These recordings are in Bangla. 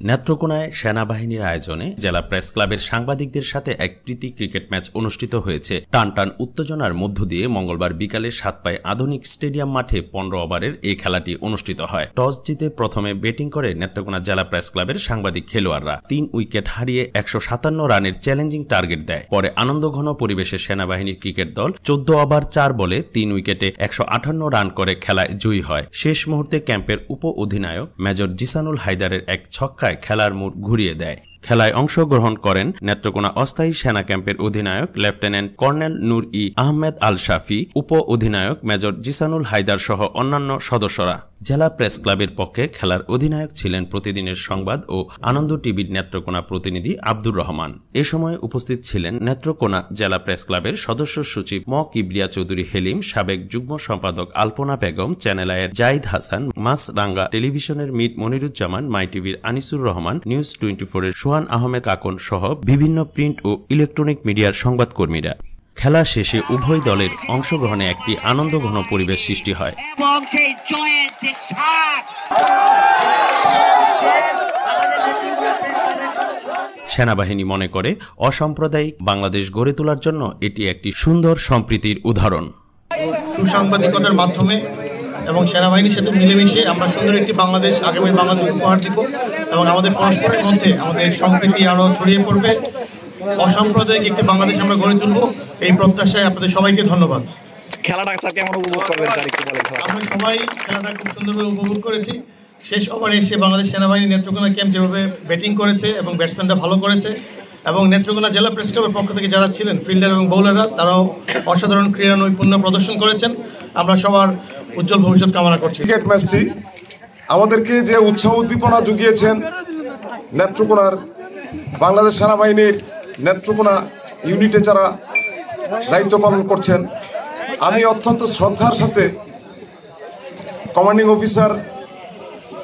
নেত্রকোনায় সেনাবাহিনীর আয়োজনে জেলা প্রেস ক্লাবের সাংবাদিকদের সাথে এক প্রীতি ক্রিকেট ম্যাচ অনুষ্ঠিত হয়েছে। টানটান উত্তেজনার মধ্য দিয়ে মঙ্গলবার বিকালে সাতপাই আধুনিক স্টেডিয়াম মাঠে 15 ওভারের এই খেলাটি অনুষ্ঠিত হয়। টস জিতে প্রথমে ব্যাটিং করে নেত্রকোনা জেলা প্রেস ক্লাবের সাংবাদিক খেলোয়াড়রা 3 উইকেট হারিয়ে 157 রানের চ্যালেঞ্জিং টার্গেট দেয়। পরে আনন্দঘন পরিবেশে সেনাবাহিনীর ক্রিকেট দল 14 ওভার 4 বলে 3 উইকেটে 158 রান করে খেলায় জয়ী হয়। শেষ মুহূর্তে ক্যাম্পের উপ অধিনায়ক মেজর জিসানুল হায়দারের এক ছক্কায় খেলার মোড় ঘুরিয়ে দেয়। খেলায় অংশগ্রহণ করেন নেত্রকোনা অস্থায়ী সেনা ক্যাম্পের অধিনায়ক লেফটেন্যান্ট কর্নেল নূর-ই আহমেদ আল শাফি, উপ অধিনায়ক মেজর জিসানুল হায়দার সহ অন্যান্য সদস্যরা। জেলা প্রেস ক্লাবের পক্ষে খেলার অধিনায়ক ছিলেন প্রতিদিনের সংবাদ ও আনন্দ টিভির নেত্রকোনা প্রতিনিধি আব্দুর রহমান। এ সময় উপস্থিত ছিলেন নেত্রকোনা জেলা প্রেস ক্লাবের সদস্য সচিব ম কিবরিয়া চৌধুরী হেলিম, সাবেক যুগ্ম সম্পাদক আলপনা বেগম, চ্যানেল আইয়ের জাহিদ হাসান, মাছরাঙ্গা টেলিভিশনের মিট মনিরুজ্জামান, মাই টিভির আনিসুর রহমান, নিউজ 24-এর সোহান আহমেদ কাকন সহ বিভিন্ন প্রিন্ট ও ইলেকট্রনিক মিডিয়ার সংবাদকর্মীরা। খেলা শেষে উভয় দলের অংশগ্রহণে একটি আনন্দঘন পরিবেশ সৃষ্টি হয়। সেনাবাহিনী মনে করে অসাম্প্রদায়িক বাংলাদেশ গড়ে তোলার জন্য এটি একটি সুন্দর সম্প্রীতির উদাহরণ। সুসাংবাদিকতার মাধ্যমে এবং সেনাবাহিনীর সাথে মিলেমিশে আমরা সুন্দর একটি বাংলাদেশ, আগামীর বাংলাদেশ উপহার দিব এবং আমাদের পরস্পরের মধ্যে আমাদের সম্প্রীতি আরো ছড়িয়ে পড়বে। অসাম্প্রদায়িক একটি বাংলাদেশ আমরা গড়ে তুলব, এই প্রত্যাশায় আপনাদের সবাইকে ধন্যবাদ। খেলাটা কেমন উপভোগ করবেন? আমরা সবাই খেলাটা খুব সুন্দরভাবে উপভোগ করেছি। শেষ ওভারে এসে বাংলাদেশ সেনাবাহিনী নেত্রকোনা ক্যাম্প যেভাবে ব্যাটিং করেছে এবং ব্যাটসম্যানরা ভালো করেছে এবং নেত্রকোনা জেলা প্রেস ক্লাবের পক্ষ থেকে যারা ছিলেন ফিল্ডার এবং বোলাররা, তারাও অসাধারণ ক্রীড়া নৈপুণ্য প্রদর্শন করেছেন। আমরা সবার উজ্জ্বল ভবিষ্যৎ কামনা করছি। ক্রিকেট ম্যাচটি আমাদেরকে যে উৎসাহ উদ্দীপনা জুগিয়েছেন নেত্রকোনার বাংলাদেশ সেনাবাহিনীর নেত্রকোনা ইউনিটে যারা দায়িত্ব পালন করছেন, আমি অত্যন্ত শ্রদ্ধার সাথে কমান্ডিং অফিসার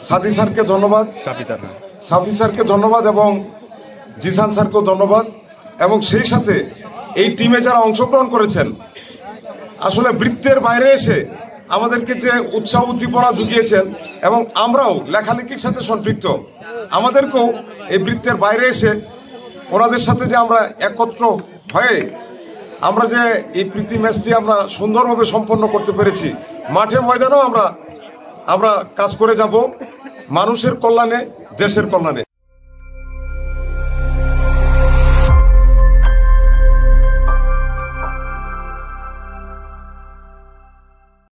সাদি স্যারকে ধন্যবাদ, সাফি স্যারকে ধন্যবাদ এবং জিসান স্যারকেও ধন্যবাদ এবং সেই সাথে এই টিমে যারা অংশগ্রহণ করেছেন, আসলে বৃত্তের বাইরে এসে আমাদেরকে যে উৎসাহ উদ্দীপনা জুগিয়েছেন এবং আমরাও লেখালেখির সাথে সম্পৃক্ত, আমাদেরকেও এই বৃত্তের বাইরে এসে ওনাদের সাথে যে আমরা একত্র হয়ে আমরা যে এই প্রীতি ম্যাচটি আমরা সুন্দরভাবে সম্পন্ন করতে পেরেছি, মাঠে ময়দানেও আমরা কাজ করে যাব মানুষের কল্যাণে, দেশের কল্যাণে।